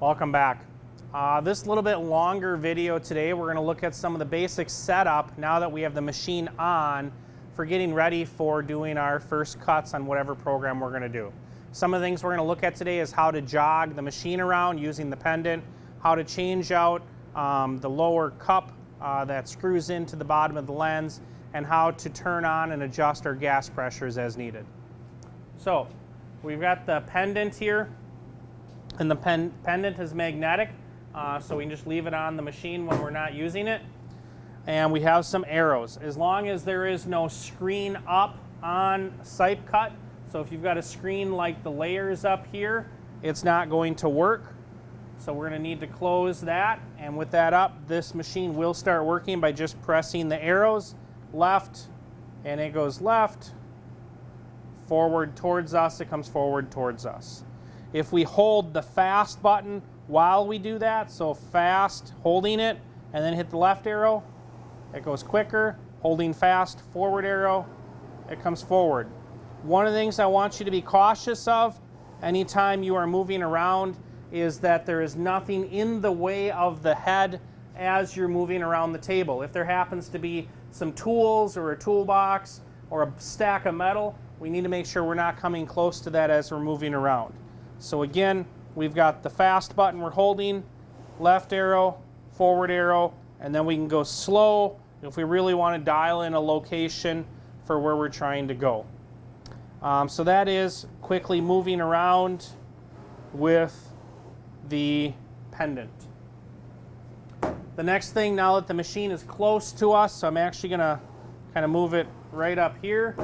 Welcome back. This little bit longer video today, we're going to look at some of the basic setup now that we have the machine on for getting ready for doing our first cuts on whatever program we're going to do. Some of the things we're going to look at today is how to jog the machine around using the pendant, how to change out the lower cup that screws into the bottom of the lens, and how to turn on and adjust our gas pressures as needed. So we've got the pendant here, and the pendant is magnetic, so we can just leave it on the machine when we're not using it. And we have some arrows. As long as there is no screen up on sipe cut, so if you've got a screen like the layers up here, it's not going to work. So we're going to need to close that, and with that up, this machine will start working by just pressing the arrows left, and it goes left, forward towards us, it comes forward towards us. If we hold the fast button while we do that, so fast, holding it, and then hit the left arrow, it goes quicker. Holding fast, forward arrow, it comes forward. One of the things I want you to be cautious of anytime you are moving around is that there is nothing in the way of the head as you're moving around the table. If there happens to be some tools or a toolbox or a stack of metal, we need to make sure we're not coming close to that as we're moving around. So again, we've got the fast button we're holding, left arrow, forward arrow, and then we can go slow if we really want to dial in a location for where we're trying to go. So that is quickly moving around with the pendant. The next thing, now that the machine is close to us, so I'm actually going to kind of move it right up here,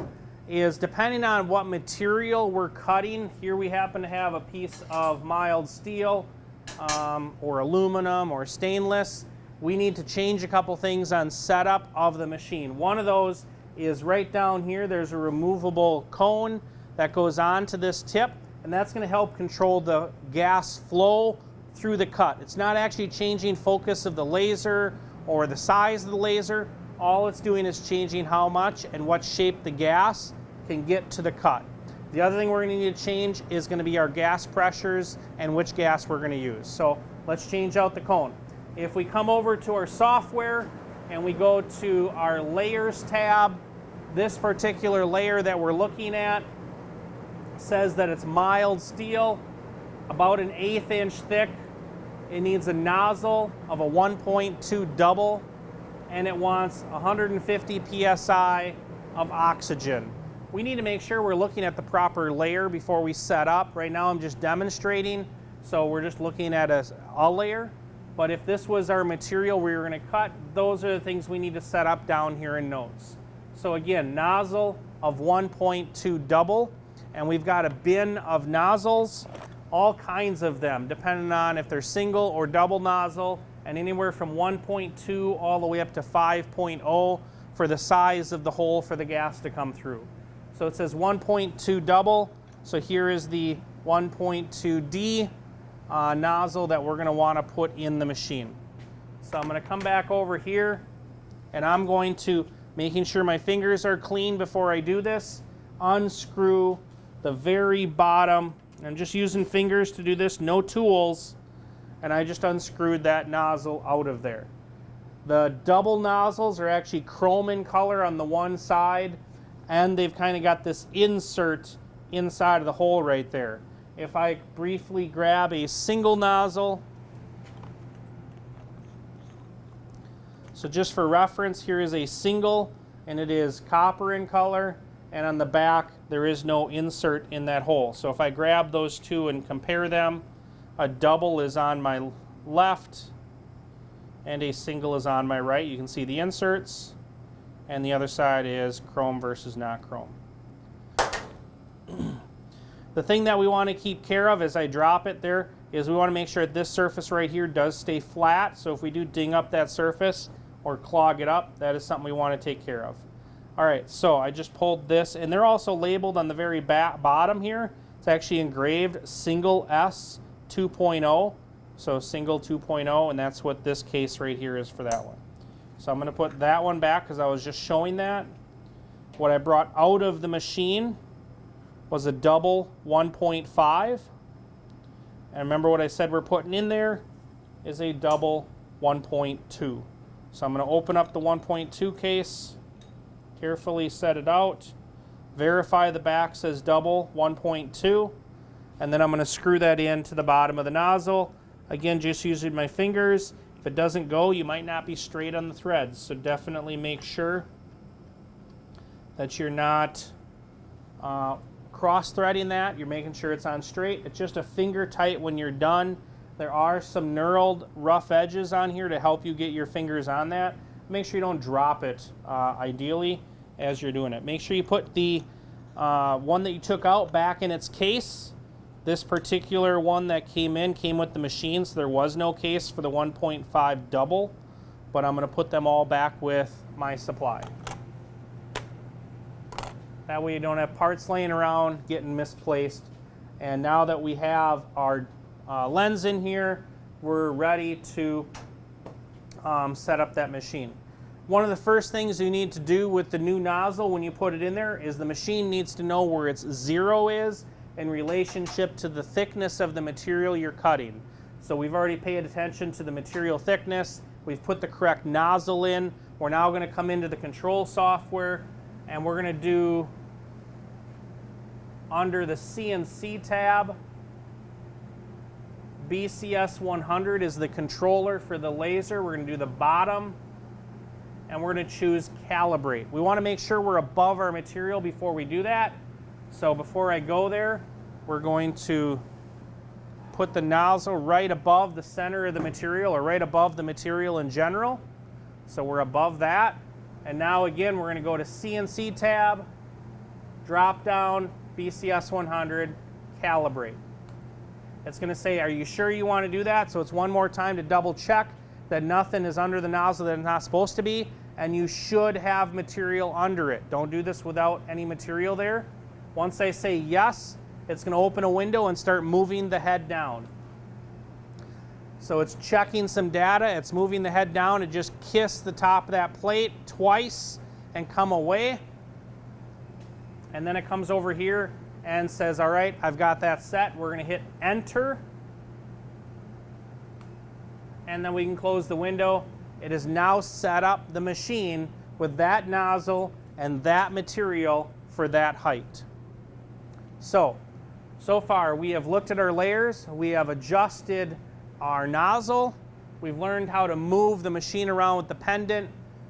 is depending on what material we're cutting. Here we happen to have a piece of mild steel or aluminum or stainless. We need to change a couple things on setup of the machine. One of those is right down here. There's a removable cone that goes onto this tip, and that's going to help control the gas flow through the cut. It's not actually changing focus of the laser or the size of the laser. All it's doing is changing how much and what shape the gas can get to the cut. The other thing we're going to need to change is going to be our gas pressures and which gas we're going to use. So let's change out the cone. If we come over to our software and we go to our layers tab, this particular layer that we're looking at says that it's mild steel, about an 1/8 inch thick. It needs a nozzle of a 1.2 double, and it wants 150 psi of oxygen. We need to make sure we're looking at the proper layer before we set up. Right now I'm just demonstrating, so we're just looking at a layer. But if this was our material we were going to cut, those are the things we need to set up down here in notes. So again, nozzle of 1.2 double, and we've got a bin of nozzles, all kinds of them, depending on if they're single or double nozzle, and anywhere from 1.2 all the way up to 5.0 for the size of the hole for the gas to come through. So it says 1.2 double, so here is the 1.2D nozzle that we're going to want to put in the machine. So I'm going to come back over here, and I'm going to, making sure my fingers are clean before I do this, unscrew the very bottom. I'm just using fingers to do this, no tools, and I just unscrewed that nozzle out of there. The double nozzles are actually chrome in color on the one side, and they've kind of got this insert inside of the hole right there. If I briefly grab a single nozzle, so just for reference, here is a single, and it is copper in color, and on the back there is no insert in that hole. So if I grab those two and compare them, a double is on my left and a single is on my right. You can see the inserts, and the other side is chrome versus not chrome. The thing that we want to keep care of as I drop it there is we want to make sure that this surface right here does stay flat. So if we do ding up that surface or clog it up, that is something we want to take care of. All right, so I just pulled this, and they're also labeled on the very bottom here. It's actually engraved single S 2.0, so single 2.0, and that's what this case right here is for that one. So I'm going to put that one back because I was just showing that. What I brought out of the machine was a double 1.5. And remember what I said we're putting in there is a double 1.2. So I'm going to open up the 1.2 case, carefully set it out, verify the back says double 1.2, and then I'm going to screw that in to the bottom of the nozzle. Again, just using my fingers. If it doesn't go, you might not be straight on the threads, so definitely make sure that you're not cross-threading that. You're making sure it's on straight. It's just a finger tight when you're done. There are some knurled rough edges on here to help you get your fingers on that. Make sure you don't drop it ideally as you're doing it. Make sure you put the one that you took out back in its case. This particular one that came with the machine, so there was no case for the 1.5 double, but I'm going to put them all back with my supply. That way you don't have parts laying around getting misplaced. And now that we have our lens in here, we're ready to set up that machine. One of the first things you need to do with the new nozzle when you put it in there is the machine needs to know where its zero is in relationship to the thickness of the material you're cutting. So we've already paid attention to the material thickness. We've put the correct nozzle in. We're now going to come into the control software, and we're going to do under the CNC tab, BCS 100 is the controller for the laser. We're going to do the bottom, and we're going to choose calibrate. We want to make sure we're above our material before we do that. So before I go there, we're going to put the nozzle right above the center of the material, or right above the material in general. So we're above that. And now again, we're going to go to CNC tab, drop down, BCS 100, calibrate. It's going to say, are you sure you want to do that? So it's one more time to double check that nothing is under the nozzle that it's not supposed to be, and you should have material under it. Don't do this without any material there. Once I say yes, it's going to open a window and start moving the head down. So it's checking some data, it's moving the head down, and just kiss the top of that plate twice and come away. And then it comes over here and says, all right, I've got that set. We're going to hit enter. And then we can close the window. It has now set up the machine with that nozzle and that material for that height. So far we have looked at our layers. We have adjusted our nozzle. We've learned how to move the machine around with the pendant.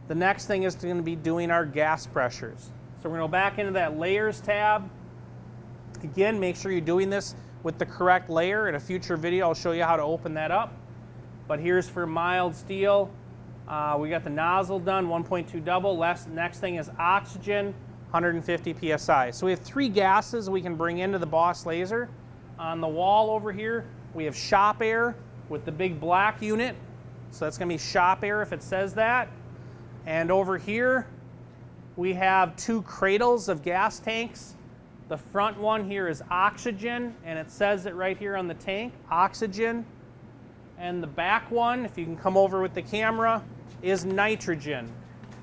The next thing is going to be doing our gas pressures. So we're going to go back into that layers tab. Again, make sure you're doing this with the correct layer. In a future video, I'll show you how to open that up. But here's for mild steel. We got the nozzle done, 1.2 double. Next thing is oxygen, 150 psi. So we have 3 gases we can bring into the Boss laser. On the wall over here, we have shop air with the big black unit. So that's going to be shop air if it says that. And over here, we have 2 cradles of gas tanks. The front one here is oxygen, and it says it right here on the tank, oxygen. And the back one, if you can come over with the camera, is nitrogen.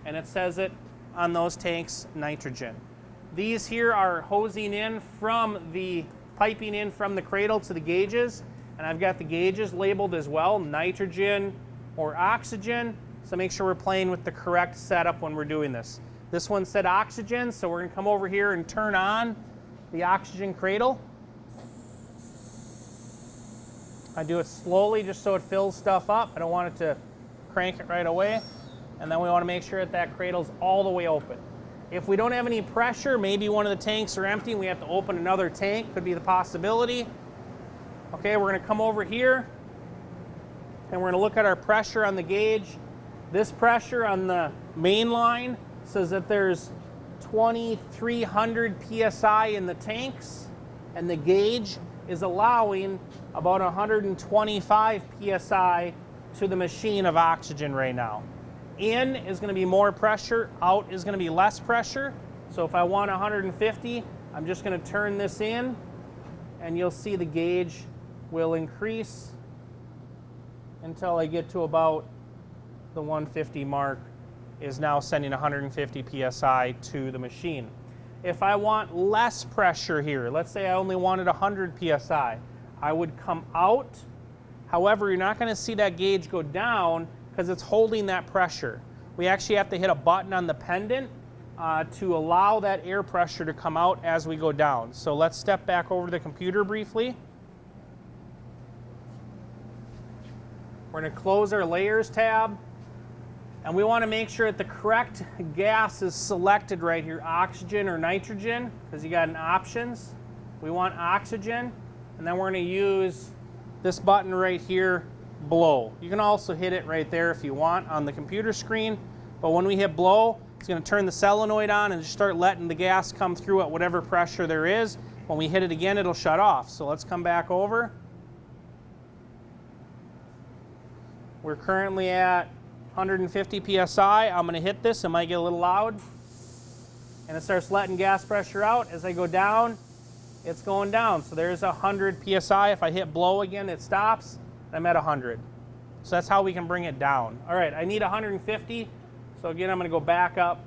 And it says it on those tanks, nitrogen. These here are hosing in from the, piping in from the cradle to the gauges. And I've got the gauges labeled as well, nitrogen or oxygen. So make sure we're playing with the correct setup when we're doing this. This one said oxygen, so we're going to come over here and turn on the oxygen cradle. I do it slowly just so it fills stuff up. I don't want it to crank it right away. And then we want to make sure that that cradle's all the way open. If we don't have any pressure, maybe one of the tanks are empty and we have to open another tank, could be the possibility. Okay, we're going to come over here and we're going to look at our pressure on the gauge. This pressure on the main line says that there's 2,300 psi in the tanks, and the gauge is allowing about 125 psi to the machine of oxygen right now. In is going to be more pressure, out is going to be less pressure. So if I want 150, I'm just going to turn this in, and you'll see the gauge will increase until I get to about the 150 mark. Is now sending 150 psi to the machine. If I want less pressure here, let's say I only wanted 100 psi, I would come out. However, you're not going to see that gauge go down because it's holding that pressure. We actually have to hit a button on the pendant to allow that air pressure to come out as we go down. So let's step back over to the computer briefly. We're going to close our layers tab, and we want to make sure that the correct gas is selected right here, oxygen or nitrogen, because you got an options. We want oxygen, and then we're going to use this button right here, blow. You can also hit it right there if you want on the computer screen, but when we hit blow, it's going to turn the solenoid on and just start letting the gas come through at whatever pressure there is. When we hit it again, it'll shut off. So let's come back over. We're currently at 150 psi. I'm going to hit this. It might get a little loud. And it starts letting gas pressure out. As I go down, it's going down. So there's 100 psi. If I hit blow again, it stops. I'm at 100. So that's how we can bring it down. All right, I need 150. So again, I'm going to go back up.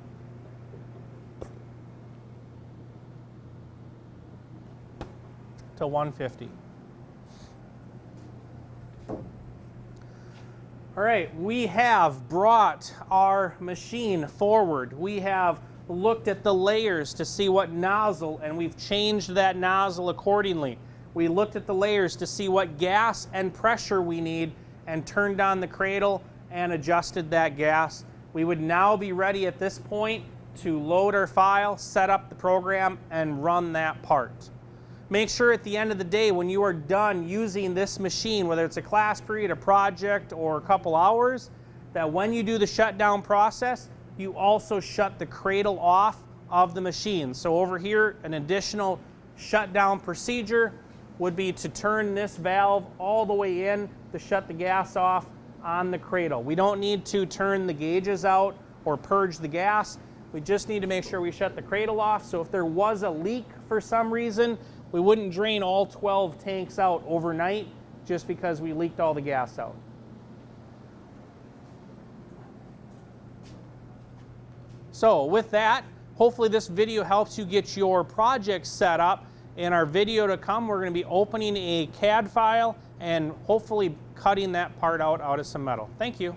To 150. All right, we have brought our machine forward. We have looked at the layers to see what nozzle, and we've changed that nozzle accordingly. We looked at the layers to see what gas and pressure we need and turned on the cradle and adjusted that gas. We would now be ready at this point to load our file, set up the program, and run that part. Make sure at the end of the day when you are done using this machine, whether it's a class period, a project, or a couple hours, that when you do the shutdown process, you also shut the cradle off of the machine. So over here, an additional shutdown procedure would be to turn this valve all the way in to shut the gas off on the cradle. We don't need to turn the gauges out or purge the gas. We just need to make sure we shut the cradle off. So if there was a leak for some reason, we wouldn't drain all 12 tanks out overnight just because we leaked all the gas out. So with that, hopefully this video helps you get your project set up. In our video to come, we're going to be opening a CAD file and hopefully cutting that part out of some metal. Thank you.